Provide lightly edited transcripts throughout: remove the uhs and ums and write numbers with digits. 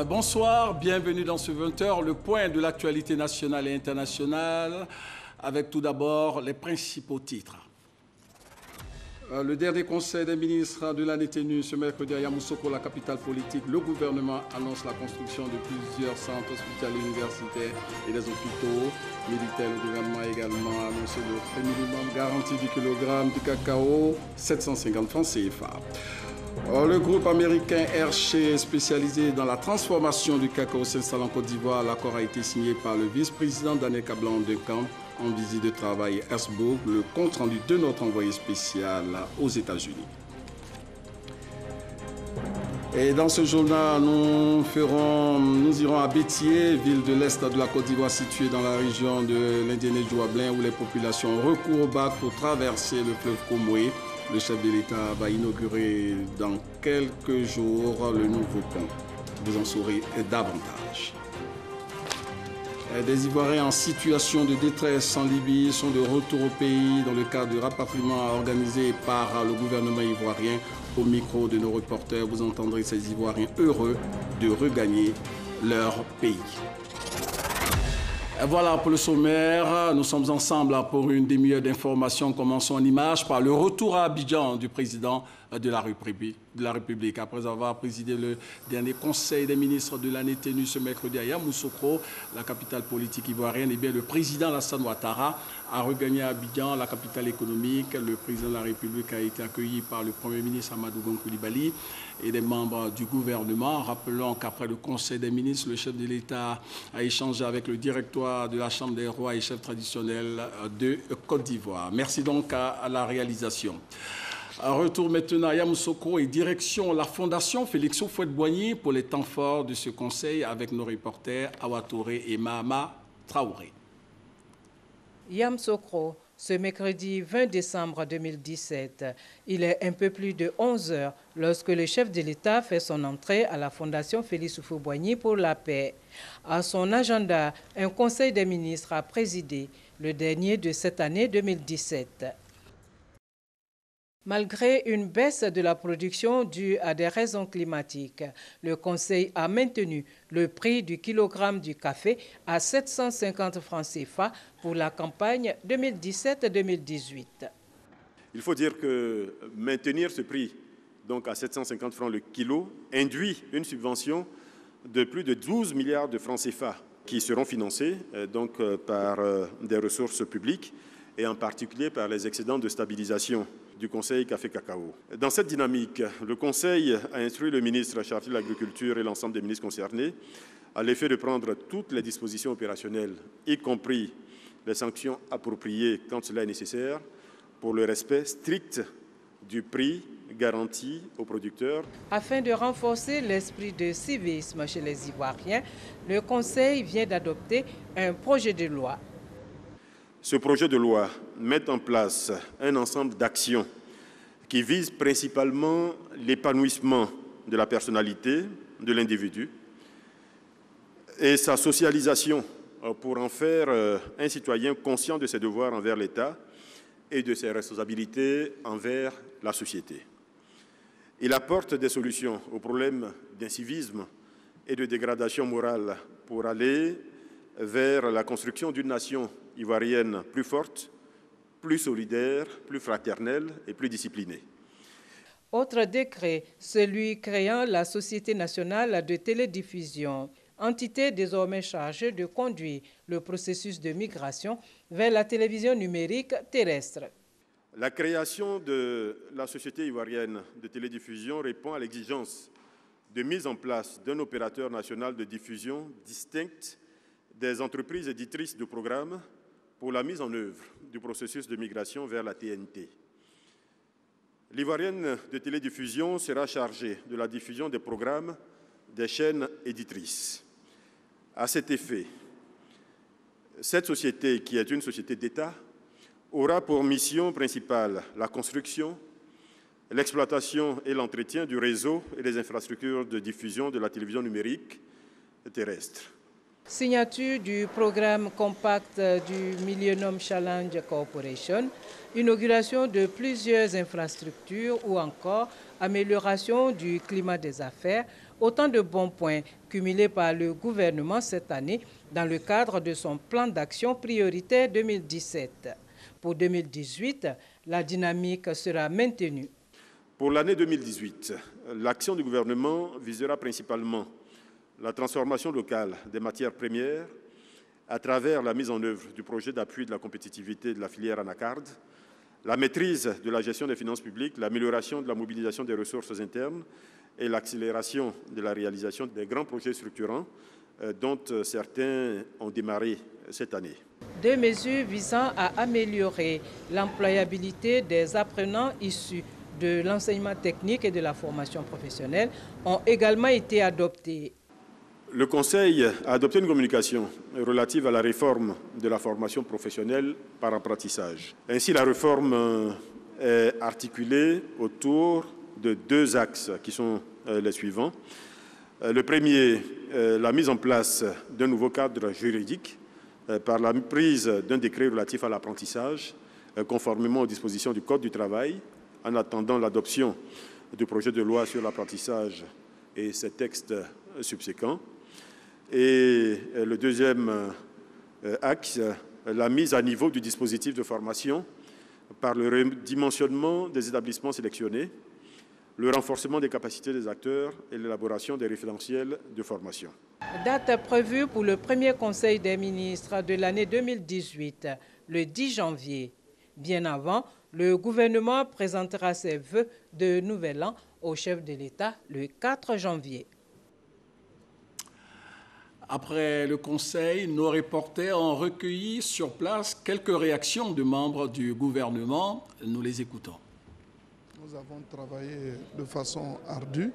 Bonsoir, bienvenue dans ce 20h, le point de l'actualité nationale et internationale, avec tout d'abord les principaux titres. Le dernier conseil des ministres de l'année tenu ce mercredi à Yamoussoukro, la capitale politique. Le gouvernement annonce la construction de plusieurs centres hospitaliers universitaires et des hôpitaux militaires. Le gouvernement a également annoncé le prix minimum garanti du kilogramme du cacao, 750 francs CFA. Le groupe américain Hershey, spécialisé dans la transformation du cacao, s'installe en Côte d'Ivoire. L'accord a été signé par le vice-président Daniel Kablan-Duncan en visite de travail à Hersbourg. Le compte-rendu de notre envoyé spécial aux États-Unis. Et dans ce journal, nous irons à Bétier, ville de l'Est de la Côte d'Ivoire située dans la région de l'Indiéné-Jouablin, où les populations recourent au bac pour traverser le fleuve Comoé. Le chef de l'État va inaugurer dans quelques jours le nouveau pont. Vous en saurez davantage. Des Ivoiriens en situation de détresse en Libye sont de retour au pays dans le cadre du rapatriement organisé par le gouvernement ivoirien. Au micro de nos reporters, vous entendrez ces Ivoiriens heureux de regagner leur pays. Voilà pour le sommaire. Nous sommes ensemble pour une demi-heure d'informations. Commençons en images par le retour à Abidjan du président de la République. Après avoir présidé le dernier conseil des ministres de l'année tenu ce mercredi à Yamoussoukro, la capitale politique ivoirienne, le président Alassane Ouattara a regagné Abidjan, la capitale économique. Le président de la République a été accueilli par le Premier ministre Amadou Gon Coulibaly et des membres du gouvernement. Rappelons qu'après le conseil des ministres, le chef de l'État a échangé avec le directoire de la Chambre des rois et chefs traditionnels de Côte d'Ivoire. Merci donc à la réalisation. Un retour maintenant à Yamoussoukro et direction la Fondation Félix Houphouët-Boigny pour les temps forts de ce conseil avec nos reporters Awa Touré et Mahama Traoré. Yamoussoukro, ce mercredi 20 décembre 2017, il est un peu plus de 11 heures lorsque le chef de l'État fait son entrée à la Fondation Félix Houphouët-Boigny pour la paix. À son agenda, un conseil des ministres a présidé, le dernier de cette année 2017. Malgré une baisse de la production due à des raisons climatiques, le Conseil a maintenu le prix du kilogramme du café à 750 francs CFA pour la campagne 2017-2018. Il faut dire que maintenir ce prix donc à 750 francs le kilo induit une subvention de plus de 12 milliards de francs CFA qui seront financés par des ressources publiques et en particulier par les excédents de stabilisation du Conseil Café-Cacao. Dans cette dynamique, le Conseil a instruit le ministre chargé de l'Agriculture et l'ensemble des ministres concernés à l'effet de prendre toutes les dispositions opérationnelles, y compris les sanctions appropriées quand cela est nécessaire, pour le respect strict du prix garanti aux producteurs. Afin de renforcer l'esprit de civisme chez les Ivoiriens, le Conseil vient d'adopter un projet de loi. Ce projet de loi met en place un ensemble d'actions qui visent principalement l'épanouissement de la personnalité de l'individu et sa socialisation pour en faire un citoyen conscient de ses devoirs envers l'État et de ses responsabilités envers la société. Il apporte des solutions aux problèmes d'incivisme et de dégradation morale pour aller vers la construction d'une nation ivoirienne plus forte, plus solidaire, plus fraternelle et plus disciplinée. Autre décret, celui créant la Société nationale de télédiffusion, entité désormais chargée de conduire le processus de migration vers la télévision numérique terrestre. La création de la Société ivoirienne de télédiffusion répond à l'exigence de mise en place d'un opérateur national de diffusion distinct des entreprises éditrices de programmes pour la mise en œuvre du processus de migration vers la TNT. L'Ivoirienne de télédiffusion sera chargée de la diffusion des programmes des chaînes éditrices. À cet effet, cette société, qui est une société d'État, aura pour mission principale la construction, l'exploitation et l'entretien du réseau et des infrastructures de diffusion de la télévision numérique terrestre. Signature du programme compact du Millennium Challenge Corporation, inauguration de plusieurs infrastructures ou encore amélioration du climat des affaires, autant de bons points cumulés par le gouvernement cette année dans le cadre de son plan d'action prioritaire 2017. Pour 2018, la dynamique sera maintenue. Pour l'année 2018, l'action du gouvernement visera principalement la transformation locale des matières premières à travers la mise en œuvre du projet d'appui de la compétitivité de la filière anacarde, la maîtrise de la gestion des finances publiques, l'amélioration de la mobilisation des ressources internes et l'accélération de la réalisation des grands projets structurants dont certains ont démarré cette année. Deux mesures visant à améliorer l'employabilité des apprenants issus de l'enseignement technique et de la formation professionnelle ont également été adoptées. Le Conseil a adopté une communication relative à la réforme de la formation professionnelle par apprentissage. Ainsi, la réforme est articulée autour de deux axes qui sont les suivants. Le premier, la mise en place d'un nouveau cadre juridique par la prise d'un décret relatif à l'apprentissage, conformément aux dispositions du Code du travail, en attendant l'adoption du projet de loi sur l'apprentissage et ses textes subséquents. Et le deuxième axe, la mise à niveau du dispositif de formation par le redimensionnement des établissements sélectionnés, le renforcement des capacités des acteurs et l'élaboration des référentiels de formation. Date prévue pour le premier Conseil des ministres de l'année 2018, le 10 janvier. Bien avant, le gouvernement présentera ses vœux de nouvel an au chef de l'État le 4 janvier. Après le Conseil, nos reporters ont recueilli sur place quelques réactions de membres du gouvernement. Nous les écoutons. Nous avons travaillé de façon ardue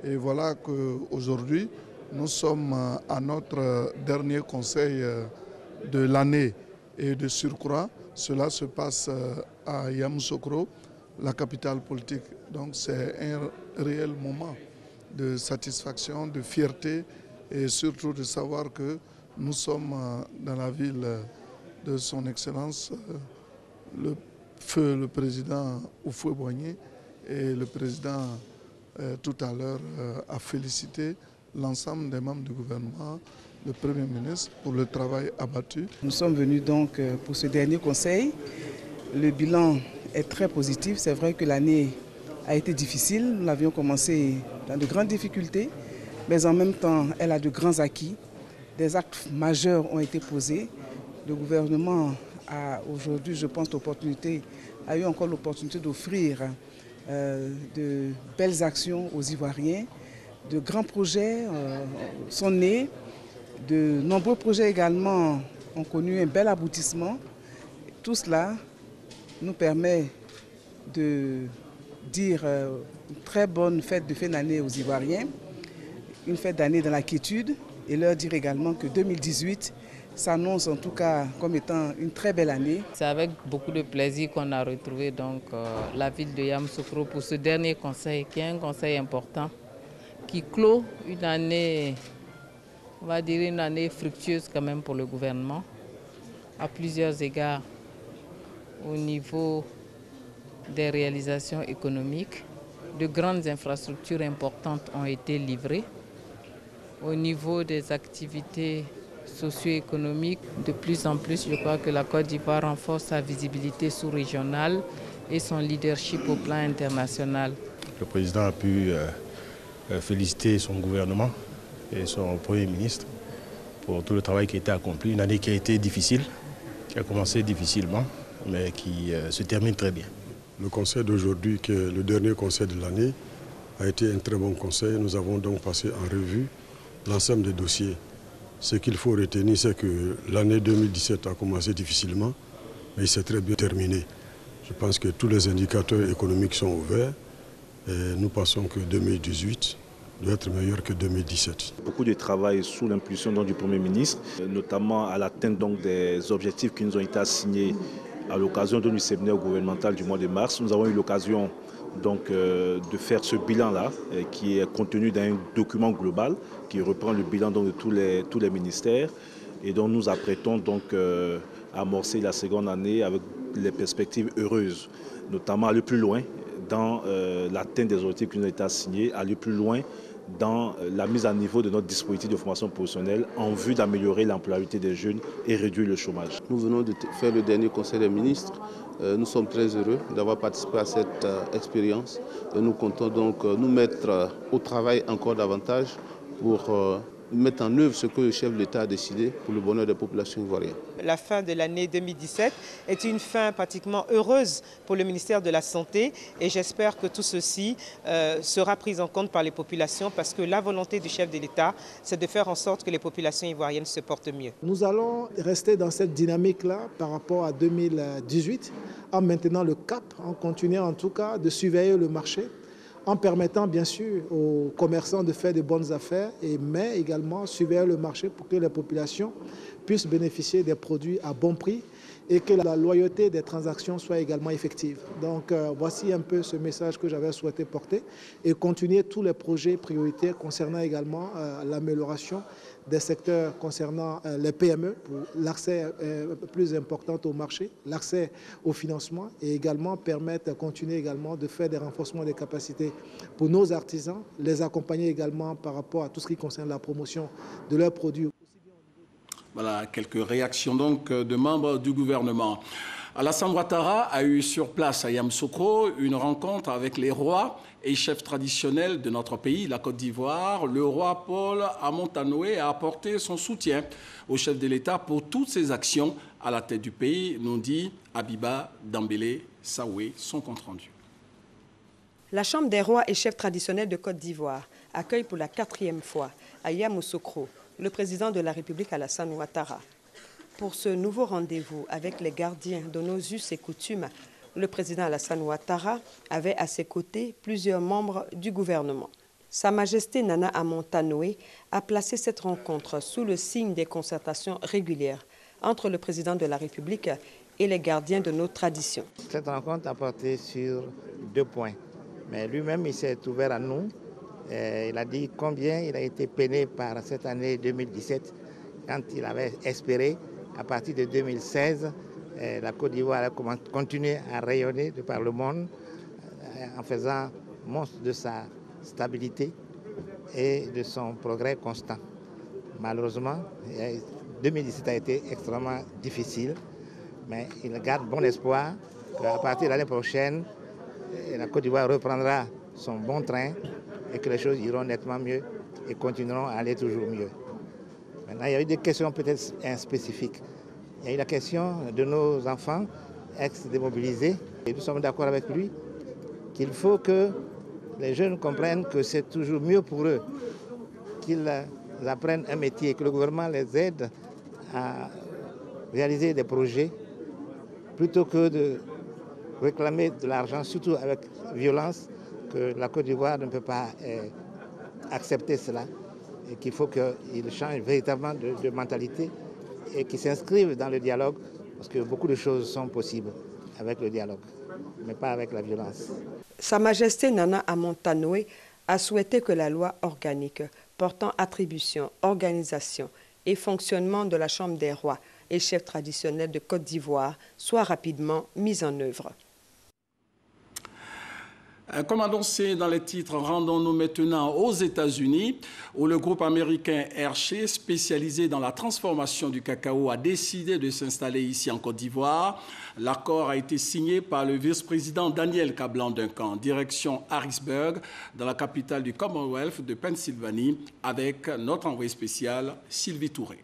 et voilà qu'aujourd'hui, nous sommes à notre dernier Conseil de l'année et de surcroît. Cela se passe à Yamoussoukro, la capitale politique. Donc c'est un réel moment de satisfaction, de fierté et surtout de savoir que nous sommes dans la ville de son Excellence, le feu le président Houphouët-Boigny, et le président tout à l'heure a félicité l'ensemble des membres du gouvernement, le Premier ministre, pour le travail abattu. Nous sommes venus donc pour ce dernier conseil. Le bilan est très positif. C'est vrai que l'année a été difficile. Nous l'avions commencé dans de grandes difficultés, mais en même temps, elle a de grands acquis. Des actes majeurs ont été posés. Le gouvernement a aujourd'hui, je pense, a eu encore l'opportunité d'offrir de belles actions aux Ivoiriens. De grands projets sont nés. De nombreux projets également ont connu un bel aboutissement. Tout cela nous permet de dire une très bonne fête de fin d'année aux Ivoiriens, une fête d'année dans la quiétude, et leur dire également que 2018 s'annonce en tout cas comme étant une très belle année. C'est avec beaucoup de plaisir qu'on a retrouvé donc, la ville de Yamoussoukro pour ce dernier conseil, qui est un conseil important, qui clôt une année, on va dire une année fructueuse quand même pour le gouvernement, à plusieurs égards, au niveau des réalisations économiques. De grandes infrastructures importantes ont été livrées. Au niveau des activités socio-économiques, de plus en plus, je crois que la Côte d'Ivoire renforce sa visibilité sous-régionale et son leadership au plan international. Le président a pu féliciter son gouvernement et son Premier ministre pour tout le travail qui a été accompli. Une année qui a été difficile, qui a commencé difficilement, mais qui se termine très bien. Le conseil d'aujourd'hui, qui est le dernier conseil de l'année, a été un très bon conseil. Nous avons donc passé en revue l'ensemble des dossiers. Ce qu'il faut retenir, c'est que l'année 2017 a commencé difficilement, mais il s'est très bien terminé. Je pense que tous les indicateurs économiques sont ouverts et nous pensons que 2018 doit être meilleur que 2017. Beaucoup de travail sous l'impulsion du Premier ministre, notamment à l'atteinte des objectifs qui nous ont été assignés à l'occasion du séminaire gouvernemental du mois de mars. Nous avons eu l'occasion donc, de faire ce bilan-là, qui est contenu dans un document global, qui reprend le bilan donc, de tous les ministères, et dont nous apprêtons donc à amorcer la seconde année avec les perspectives heureuses, notamment aller plus loin dans l'atteinte des objectifs qui nous ont été assignés, aller plus loin dans la mise à niveau de notre dispositif de formation professionnelle en vue d'améliorer l'employabilité des jeunes et réduire le chômage. Nous venons de faire le dernier Conseil des ministres. Nous sommes très heureux d'avoir participé à cette expérience. Et nous comptons donc nous mettre au travail encore davantage pour mettre en œuvre ce que le chef de l'État a décidé pour le bonheur des populations ivoiriennes. La fin de l'année 2017 est une fin pratiquement heureuse pour le ministère de la Santé et j'espère que tout ceci sera pris en compte par les populations parce que la volonté du chef de l'État, c'est de faire en sorte que les populations ivoiriennes se portent mieux. Nous allons rester dans cette dynamique-là par rapport à 2018 en maintenant le cap, en continuant en tout cas de surveiller le marché, en permettant bien sûr aux commerçants de faire de bonnes affaires, mais également surveiller le marché pour que les populations puissent bénéficier des produits à bon prix et que la loyauté des transactions soit également effective. Donc voici un peu ce message que j'avais souhaité porter et continuer tous les projets prioritaires concernant également l'amélioration des secteurs concernant les PME pour l'accès plus important au marché, l'accès au financement et également permettre de continuer également de faire des renforcements des capacités pour nos artisans, les accompagner également par rapport à tout ce qui concerne la promotion de leurs produits. Voilà, quelques réactions donc de membres du gouvernement. Alassane Ouattara a eu sur place à Yamoussoukro une rencontre avec les rois et chefs traditionnels de notre pays, la Côte d'Ivoire. Le roi Paul Amontanoé a apporté son soutien au chef de l'État pour toutes ses actions à la tête du pays, nous dit Abiba Dambélé Saoué, son compte-rendu. La Chambre des rois et chefs traditionnels de Côte d'Ivoire accueille pour la 4e fois à Yamoussoukro le président de la République Alassane Ouattara. Pour ce nouveau rendez-vous avec les gardiens de nos us et coutumes, le président Alassane Ouattara avait à ses côtés plusieurs membres du gouvernement. Sa Majesté Nana Amontanoé a placé cette rencontre sous le signe des concertations régulières entre le président de la République et les gardiens de nos traditions. Cette rencontre a porté sur 2 points, mais lui-même il s'est ouvert à nous. Il a dit combien il a été peiné par cette année 2017 quand il avait espéré, à partir de 2016, la Côte d'Ivoire a continué à rayonner de par le monde en faisant montre de sa stabilité et de son progrès constant. Malheureusement, 2017 a été extrêmement difficile, mais il garde bon espoir qu'à partir de l'année prochaine, la Côte d'Ivoire reprendra son bon train et que les choses iront nettement mieux et continueront à aller toujours mieux. Maintenant, il y a eu des questions peut-être spécifiques. Il y a eu la question de nos enfants ex-démobilisés. Et nous sommes d'accord avec lui qu'il faut que les jeunes comprennent que c'est toujours mieux pour eux qu'ils apprennent un métier, que le gouvernement les aide à réaliser des projets plutôt que de réclamer de l'argent, surtout avec violence, que la Côte d'Ivoire ne peut pas accepter cela et qu'il faut qu'ils changent véritablement de mentalité et qu'ils s'inscrivent dans le dialogue parce que beaucoup de choses sont possibles avec le dialogue, mais pas avec la violence. Sa Majesté Nana Amontanoé a souhaité que la loi organique portant attribution, organisation et fonctionnement de la Chambre des rois et chefs traditionnels de Côte d'Ivoire soit rapidement mise en œuvre. Comme annoncé dans les titres, rendons-nous maintenant aux États-Unis, où le groupe américain Hershey, spécialisé dans la transformation du cacao, a décidé de s'installer ici en Côte d'Ivoire. L'accord a été signé par le vice-président Daniel Kablan-Duncan, direction Harrisburg, dans la capitale du Commonwealth de Pennsylvanie, avec notre envoyé spécial Sylvie Touré.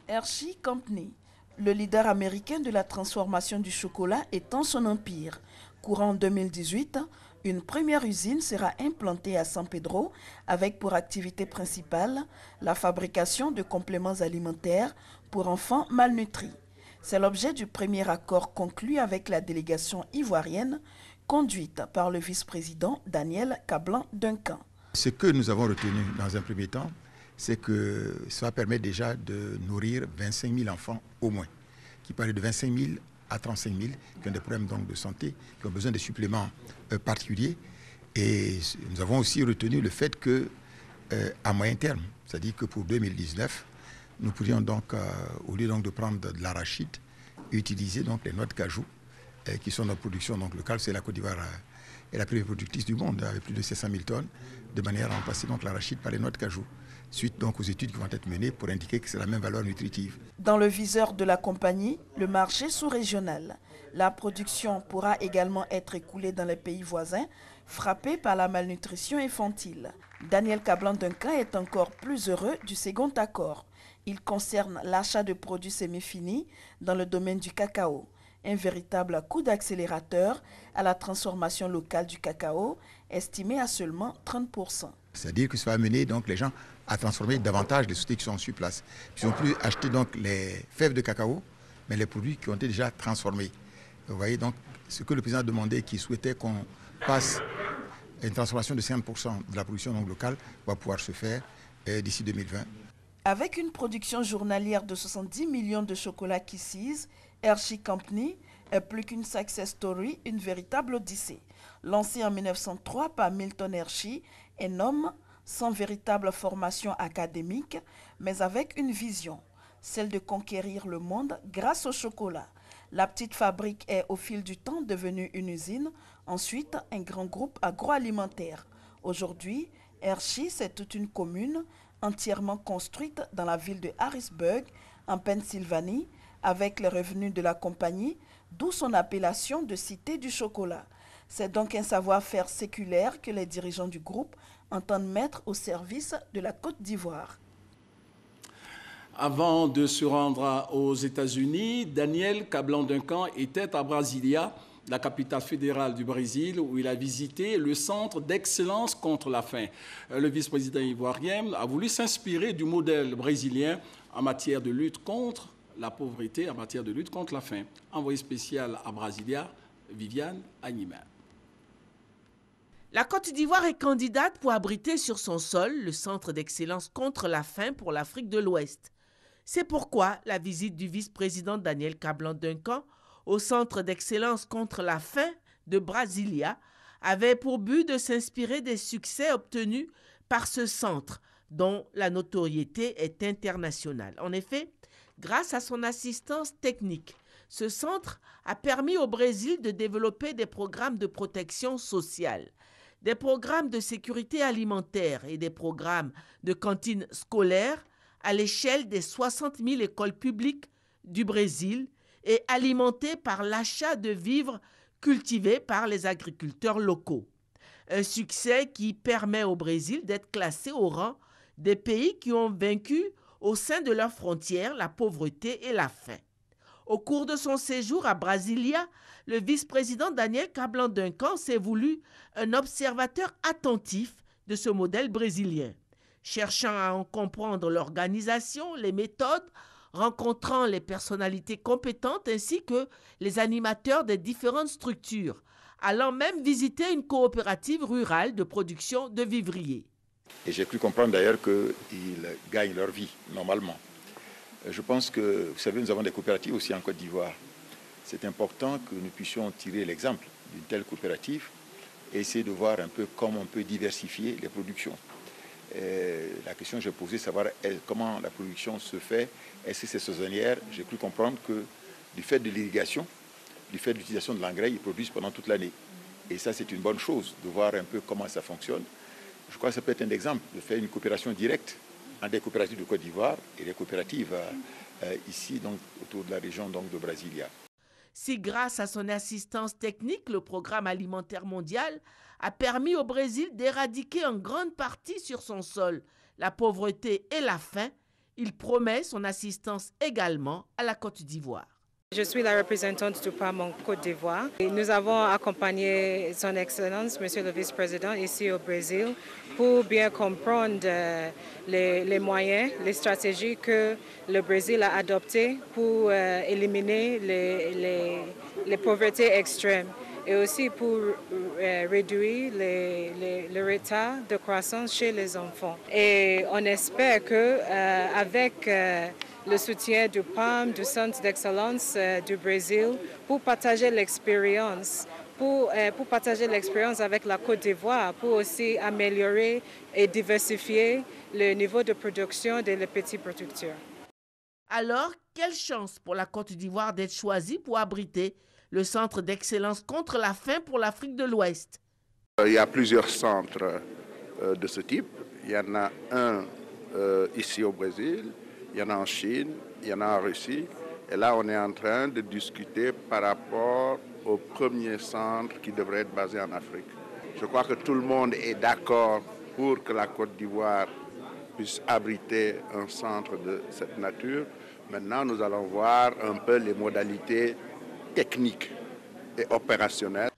Hershey Company, le leader américain de la transformation du chocolat, étend son empire. Courant 2018, une première usine sera implantée à San Pedro avec pour activité principale la fabrication de compléments alimentaires pour enfants malnutris. C'est l'objet du premier accord conclu avec la délégation ivoirienne conduite par le vice-président Daniel Kablan-Duncan. Ce que nous avons retenu dans un premier temps, c'est que ça permet déjà de nourrir 25 000 enfants au moins, qui parle de 25 000 à 35 000 qui ont des problèmes donc, de santé, qui ont besoin de suppléments particuliers. Et nous avons aussi retenu le fait que, à moyen terme, c'est-à-dire que pour 2019, nous pourrions donc, au lieu donc de prendre de l'arachide, utiliser donc les noix de cajou, qui sont notre production donc, locale. C'est la Côte d'Ivoire est la première productrice du monde, avec plus de 700 000 tonnes, de manière à remplacer donc l'arachide par les noix de cajou. Suite donc aux études qui vont être menées pour indiquer que c'est la même valeur nutritive. Dans le viseur de la compagnie, le marché sous-régional. La production pourra également être écoulée dans les pays voisins, frappés par la malnutrition infantile. Daniel Kablan-Duncan est encore plus heureux du second accord. Il concerne l'achat de produits semi-finis dans le domaine du cacao. Un véritable coup d'accélérateur à la transformation locale du cacao, estimé à seulement 30%. C'est-à-dire que ça va amener donc, les gens à transformer davantage les sociétés qui sont sur place. Ils n'ont plus acheté donc, les fèves de cacao, mais les produits qui ont été déjà transformés. Vous voyez donc ce que le président a demandé, qui souhaitait qu'on passe à une transformation de 50% de la production donc, locale, va pouvoir se faire d'ici 2020. Avec une production journalière de 70 millions de chocolat Kisses, Hershey Company est plus qu'une success story, une véritable odyssée. Lancé en 1903 par Milton Hershey, un homme sans véritable formation académique, mais avec une vision, celle de conquérir le monde grâce au chocolat. La petite fabrique est au fil du temps devenue une usine, ensuite un grand groupe agroalimentaire. Aujourd'hui, Hershey, c'est toute une commune entièrement construite dans la ville de Harrisburg, en Pennsylvanie, avec les revenus de la compagnie, d'où son appellation de cité du chocolat. C'est donc un savoir-faire séculaire que les dirigeants du groupe entendent mettre au service de la Côte d'Ivoire. Avant de se rendre aux États-Unis, Daniel Kablan-Duncan était à Brasilia, la capitale fédérale du Brésil, où il a visité le centre d'excellence contre la faim. Le vice-président ivoirien a voulu s'inspirer du modèle brésilien en matière de lutte contre la pauvreté, en matière de lutte contre la faim. Envoyé spécial à Brasilia, Viviane Agniman. La Côte d'Ivoire est candidate pour abriter sur son sol le centre d'excellence contre la faim pour l'Afrique de l'Ouest. C'est pourquoi la visite du vice-président Daniel Kablan-Duncan au centre d'excellence contre la faim de Brasilia avait pour but de s'inspirer des succès obtenus par ce centre, dont la notoriété est internationale. En effet, grâce à son assistance technique, ce centre a permis au Brésil de développer des programmes de protection sociale, des programmes de sécurité alimentaire et des programmes de cantines scolaires à l'échelle des 60 000 écoles publiques du Brésil et alimentés par l'achat de vivres cultivés par les agriculteurs locaux. Un succès qui permet au Brésil d'être classé au rang des pays qui ont vaincu au sein de leurs frontières la pauvreté et la faim. Au cours de son séjour à Brasilia, le vice-président Daniel Kablan-Duncan s'est voulu un observateur attentif de ce modèle brésilien, cherchant à en comprendre l'organisation, les méthodes, rencontrant les personnalités compétentes ainsi que les animateurs des différentes structures, allant même visiter une coopérative rurale de production de vivriers. Et j'ai cru comprendre d'ailleurs qu'ils gagnent leur vie normalement. Je pense que, vous savez, nous avons des coopératives aussi en Côte d'Ivoire. C'est important que nous puissions tirer l'exemple d'une telle coopérative et essayer de voir un peu comment on peut diversifier les productions. La question que j'ai posée, savoir comment la production se fait, est-ce que c'est saisonnière? J'ai cru comprendre que du fait de l'irrigation, du fait de l'utilisation de l'engrais, ils produisent pendant toute l'année. Et ça, c'est une bonne chose de voir un peu comment ça fonctionne. Je crois que ça peut être un exemple de faire une coopération directe entre des coopératives de Côte d'Ivoire et des coopératives ici, donc, autour de la région donc, de Brasilia. Si grâce à son assistance technique, le programme alimentaire mondial a permis au Brésil d'éradiquer en grande partie sur son sol la pauvreté et la faim, il promet son assistance également à la Côte d'Ivoire. Je suis la représentante du PAM en Côte d'Ivoire. Nous avons accompagné son Excellence, Monsieur le Vice-président, ici au Brésil, pour bien comprendre les moyens, les stratégies que le Brésil a adoptées pour éliminer les pauvretés extrêmes et aussi pour réduire le retard de croissance chez les enfants. Et on espère qu'avec le soutien du PAM, du Centre d'excellence du Brésil, pour partager l'expérience. Pour partager l'expérience avec la Côte d'Ivoire, pour aussi améliorer et diversifier le niveau de production des petits producteurs. Alors, quelle chance pour la Côte d'Ivoire d'être choisie pour abriter le centre d'excellence contre la faim pour l'Afrique de l'Ouest. Il y a plusieurs centres de ce type. Il y en a un ici au Brésil, il y en a en Chine, il y en a en Russie. Et là, on est en train de discuter par rapport au premier centre qui devrait être basé en Afrique. Je crois que tout le monde est d'accord pour que la Côte d'Ivoire puisse abriter un centre de cette nature. Maintenant, nous allons voir un peu les modalités techniques et opérationnelles.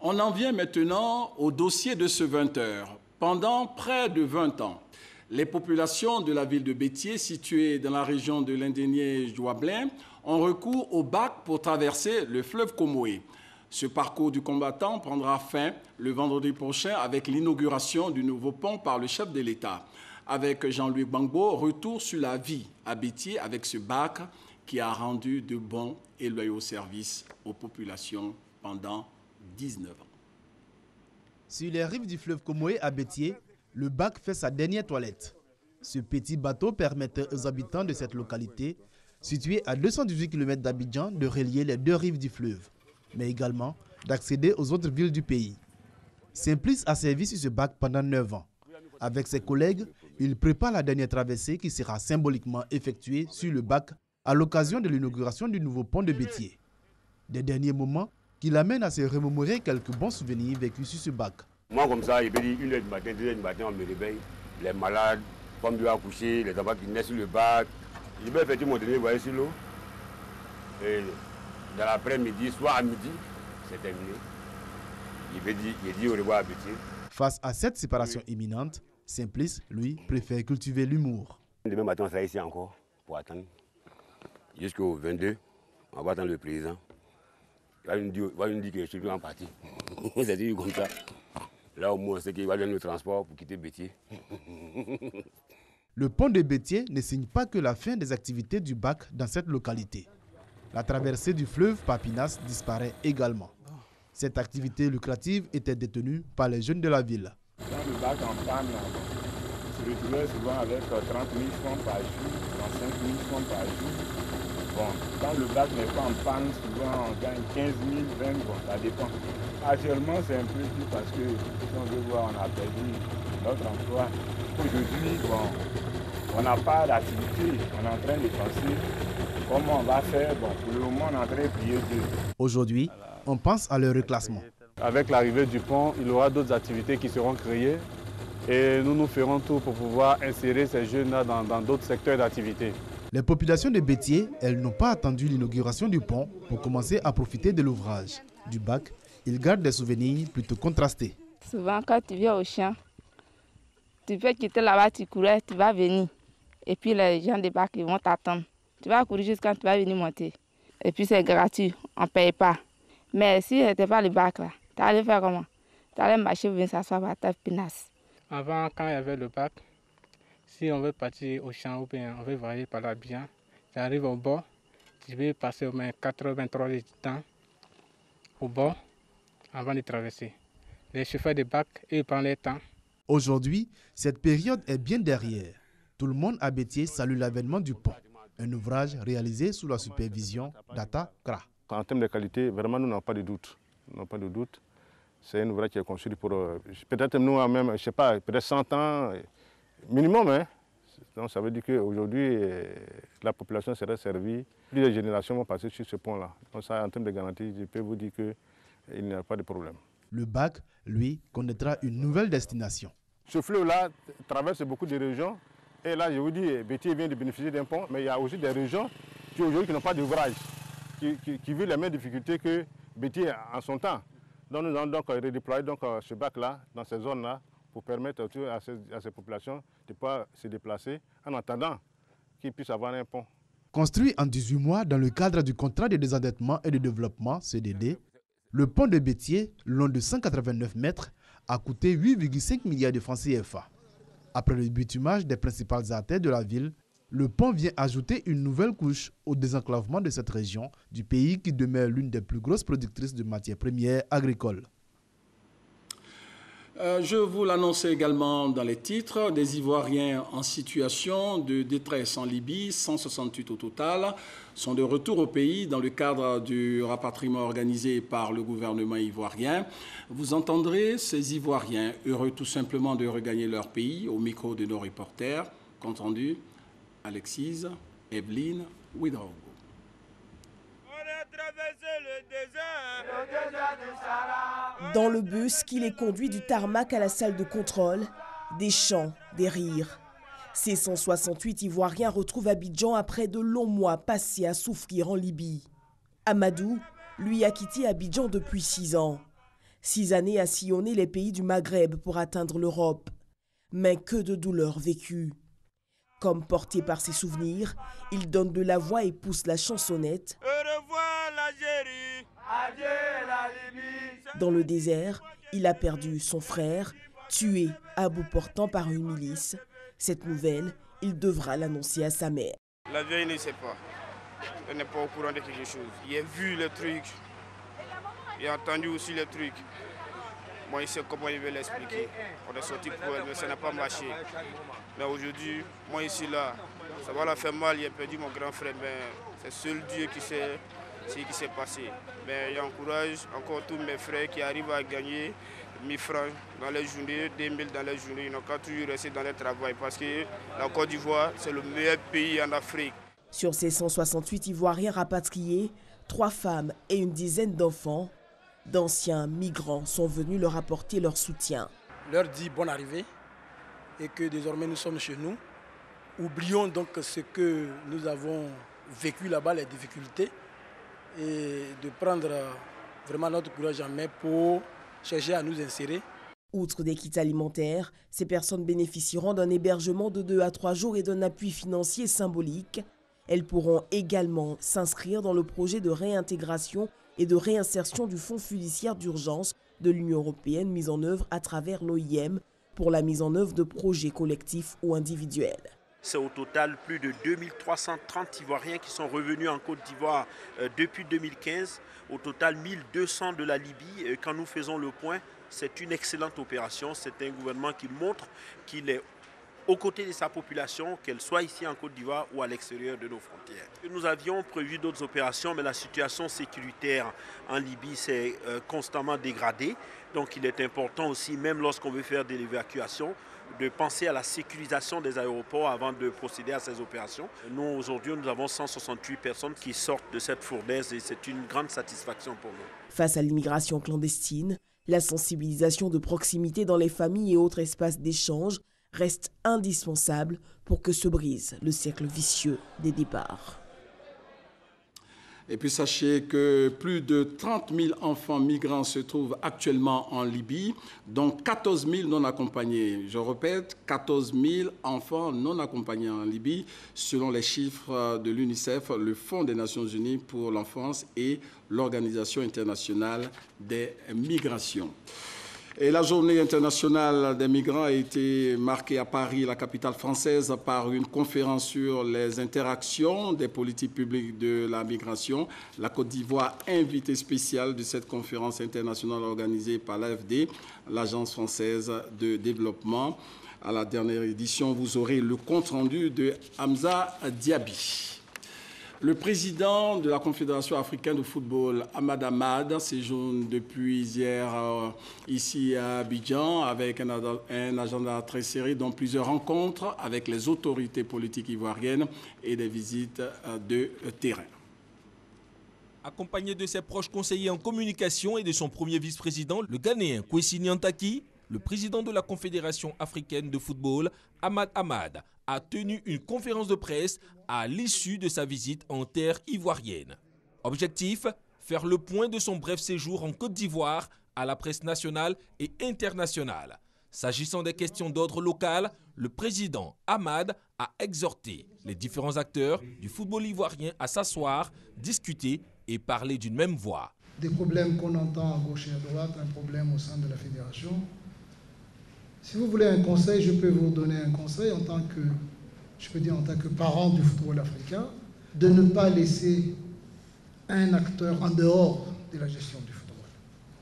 On en vient maintenant au dossier de ce 20h. Pendant près de 20 ans, les populations de la ville de Bétié, située dans la région de l'Indénié-Joablin, ont recours au bac pour traverser le fleuve Comoé. Ce parcours du combattant prendra fin le vendredi prochain avec l'inauguration du nouveau pont par le chef de l'État. Avec Jean-Louis Gbagbo, retour sur la vie à Bétié avec ce bac qui a rendu de bons et loyaux services aux populations pendant 19 ans. Sur les rives du fleuve Comoé à Bétié, le bac fait sa dernière toilette. Ce petit bateau permettait aux habitants de cette localité, située à 218 km d'Abidjan, de relier les deux rives du fleuve, mais également d'accéder aux autres villes du pays. Simplice a servi sur ce bac pendant 9 ans. Avec ses collègues, il prépare la dernière traversée qui sera symboliquement effectuée sur le bac à l'occasion de l'inauguration du nouveau pont de Bétié. Des derniers moments qui l'amènent à se remémorer quelques bons souvenirs vécus sur ce bac. Moi, comme ça, il peut dire 1h du matin, 2h du matin, on me réveille. Les malades, femmes doivent accoucher, les enfants qui naissent sur le bac. Je vais effectivement donner voyer sur l'eau. Et dans l'après-midi, soit à midi, c'est terminé. Il dit au revoir à Bétié. Face à cette séparation imminente, Simplice, lui, préfère cultiver l'humour. Demain matin, on sera ici encore pour attendre. Jusqu'au 22, on va attendre le président. Il va nous dire que je suis plus en partie. C'est dit comme ça. Là, au moins, c'est qu'il va donner le transport pour quitter Bétié. Le pont de Bétié ne signe pas que la fin des activités du bac dans cette localité. La traversée du fleuve Papinas disparaît également. Cette activité lucrative était détenue par les jeunes de la ville. Dans le bac en panne, on se retrouvait souvent avec 30 000 francs par jour, 35 000 francs par jour. Bon, quand le bac n'est pas en panne, souvent on gagne 15 000, 20 000, bon, ça dépend. Actuellement, c'est un peu plus parce que, si on veut voir, on a perdu notre emploi. Aujourd'hui, bon, on n'a pas d'activité, on est en train de penser comment on va faire. Bon, pour le moment, on est en train de prier Dieu. Aujourd'hui, on pense à leur reclassement. Avec l'arrivée du pont, il y aura d'autres activités qui seront créées et nous ferons tout pour pouvoir insérer ces jeunes-là dans d'autres secteurs d'activité. Les populations de Bétié, elles n'ont pas attendu l'inauguration du pont pour commencer à profiter de l'ouvrage. Du bac, ils gardent des souvenirs plutôt contrastés. Souvent, quand tu viens au champ, tu peux quitter là-bas, tu courais, tu vas venir. Et puis les gens des bacs, ils vont t'attendre. Tu vas courir jusqu'à quand tu vas venir monter. Et puis c'est gratuit, on ne paye pas. Mais si n'était pas le bac là, tu allais faire comment? Tu allais marcher, venir s'asseoir à ta pinasse. Avant, quand il y avait le bac, si on veut partir au champ ou bien on veut voyager par là bien, j'arrive au bord, je vais passer au moins 83 heures de temps au bord avant de traverser. Les chauffeurs de bac, ils prennent leur temps. Aujourd'hui, cette période est bien derrière. Tout le monde à Bétié salue l'avènement du pont, un ouvrage réalisé sous la supervision d'Ata Kra. En termes de qualité, vraiment, nous n'avons pas de doute. Nous n'avons pas de doute. C'est un ouvrage qui est construit pour peut-être nous même, je ne sais pas, peut-être 100 ans minimum. Hein. Donc ça veut dire qu'aujourd'hui, la population sera servie. Plusieurs générations vont passer sur ce pont-là. Donc ça, en termes de garantie, je peux vous dire qu'il n'y a pas de problème. Le bac, lui, connaîtra une nouvelle destination. Ce fleuve-là traverse beaucoup de régions. Et là, je vous dis, Bétié vient de bénéficier d'un pont, mais il y a aussi des régions qui aujourd'hui qui n'ont pas d'ouvrage, qui vivent les mêmes difficultés que Bétié en son temps. Donc nous allons donc redéployer ce bac-là dans ces zones-là pour permettre à ces populations de pouvoir se déplacer en attendant qu'ils puissent avoir un pont. Construit en 18 mois dans le cadre du contrat de désendettement et de développement, CDD, le pont de Bétié, long de 189 mètres, a coûté 8,5 milliards de francs CFA. Après le bitumage des principales artères de la ville, Le pont vient ajouter une nouvelle couche au désenclavement de cette région du pays qui demeure l'une des plus grosses productrices de matières premières agricoles. Je vous l'annonçais également dans les titres, des Ivoiriens en situation de détresse en Libye, 168 au total, sont de retour au pays dans le cadre du rapatriement organisé par le gouvernement ivoirien. Vous entendrez ces Ivoiriens heureux tout simplement de regagner leur pays au micro de nos reporters. Compte rendu, Alexis, Evelyne, Ouedraogo. Dans le bus qui les conduit du tarmac à la salle de contrôle, des chants, des rires. Ces 168 Ivoiriens retrouvent Abidjan après de longs mois passés à souffrir en Libye. Amadou, lui, a quitté Abidjan depuis 6 ans. 6 années à sillonner les pays du Maghreb pour atteindre l'Europe. Mais que de douleurs vécues. Comme porté par ses souvenirs, il donne de la voix et pousse la chansonnette. Au revoir l'Algérie, adieu la Libye. Dans le désert, il a perdu son frère, tué à bout portant par une milice. Cette nouvelle, il devra l'annoncer à sa mère. La vieille ne sait pas. Elle n'est pas au courant de quelque chose. Il a vu les trucs. Il a entendu aussi les trucs. Moi, il sait comment il veut l'expliquer. On est sorti pour elle, mais ça n'a pas marché. Mais aujourd'hui, moi ici, là, ça va la faire mal. Il a perdu mon grand frère, mais c'est seul Dieu qui sait ce qui s'est passé. Mais j'encourage encore tous mes frères qui arrivent à gagner 1000 francs dans les journées, 2000 dans les journées. Ils n'ont qu'à toujours rester dans le travail parce que la Côte d'Ivoire, c'est le meilleur pays en Afrique. Sur ces 168 Ivoiriens rapatriés, 3 femmes et une dizaine d'enfants, d'anciens migrants sont venus leur apporter leur soutien. Leur dit bonne arrivée et que désormais nous sommes chez nous. Oublions donc ce que nous avons vécu là-bas, les difficultés, et de prendre vraiment notre courage en main pour chercher à nous insérer. Outre des kits alimentaires, ces personnes bénéficieront d'un hébergement de 2 à 3 jours et d'un appui financier symbolique. Elles pourront également s'inscrire dans le projet de réintégration et de réinsertion du Fonds fiduciaire d'urgence de l'Union européenne mis en œuvre à travers l'OIM pour la mise en œuvre de projets collectifs ou individuels. C'est au total plus de 2330 Ivoiriens qui sont revenus en Côte d'Ivoire depuis 2015. Au total 1200 de la Libye. Quand nous faisons le point, c'est une excellente opération. C'est un gouvernement qui montre qu'il est aux côtés de sa population, qu'elle soit ici en Côte d'Ivoire ou à l'extérieur de nos frontières. Nous avions prévu d'autres opérations, mais la situation sécuritaire en Libye s'est constamment dégradée. Donc il est important aussi, même lorsqu'on veut faire de l'évacuation, de penser à la sécurisation des aéroports avant de procéder à ces opérations. Nous, aujourd'hui, nous avons 168 personnes qui sortent de cette fournaise et c'est une grande satisfaction pour nous. Face à l'immigration clandestine, la sensibilisation de proximité dans les familles et autres espaces d'échange reste indispensable pour que se brise le cercle vicieux des départs. Et puis sachez que plus de 30 000 enfants migrants se trouvent actuellement en Libye, dont 14 000 non accompagnés. Je répète, 14 000 enfants non accompagnés en Libye, selon les chiffres de l'UNICEF, le Fonds des Nations Unies pour l'enfance et l'Organisation internationale des migrations. Et la journée internationale des migrants a été marquée à Paris, la capitale française, par une conférence sur les interactions des politiques publiques de la migration. La Côte d'Ivoire, invitée spéciale de cette conférence internationale organisée par l'AFD, l'Agence française de développement. À la dernière édition, vous aurez le compte-rendu de Hamza Diaby. Le président de la Confédération africaine de football, Ahmad Ahmad, séjourne depuis hier ici à Abidjan avec un agenda très serré, dont plusieurs rencontres avec les autorités politiques ivoiriennes et des visites de terrain. Accompagné de ses proches conseillers en communication et de son premier vice-président, le Ghanéen Kwesi Nyantakyi, le président de la Confédération africaine de football, Ahmad Ahmad, a tenu une conférence de presse à l'issue de sa visite en terre ivoirienne. Objectif, faire le point de son bref séjour en Côte d'Ivoire à la presse nationale et internationale. S'agissant des questions d'ordre local, le président Ahmad a exhorté les différents acteurs du football ivoirien à s'asseoir, discuter et parler d'une même voix. Des problèmes qu'on entend à gauche et à droite, un problème au sein de la fédération. Si vous voulez un conseil, je peux vous donner un conseil en tant que je peux dire en tant que parent du football africain, de ne pas laisser un acteur en dehors de la gestion du football.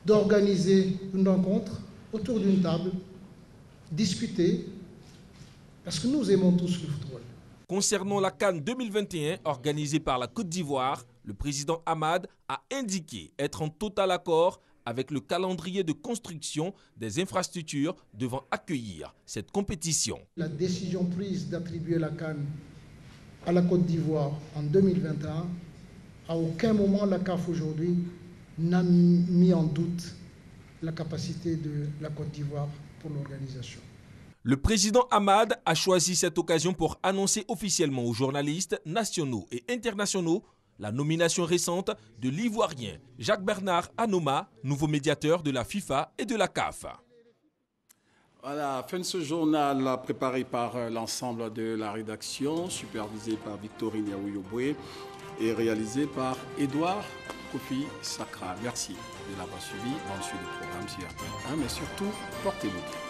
D'organiser une rencontre autour d'une table, discuter, parce que nous aimons tous le football. Concernant la CAN 2021 organisée par la Côte d'Ivoire, le président Hamad a indiqué être en total accord avec le calendrier de construction des infrastructures devant accueillir cette compétition. La décision prise d'attribuer la CAN à la Côte d'Ivoire en 2021, à aucun moment la CAF aujourd'hui n'a mis en doute la capacité de la Côte d'Ivoire pour l'organisation. Le président Hamad a choisi cette occasion pour annoncer officiellement aux journalistes nationaux et internationaux la nomination récente de l'Ivoirien Jacques-Bernard Anoma, nouveau médiateur de la FIFA et de la CAF. Voilà, fin de ce journal préparé par l'ensemble de la rédaction, supervisé par Victorine Yaouyoboué et réalisé par Édouard Kofi Sakra. Merci de l'avoir suivi. Bonne suite du programme sur RTL1, mais surtout, portez-vous bien.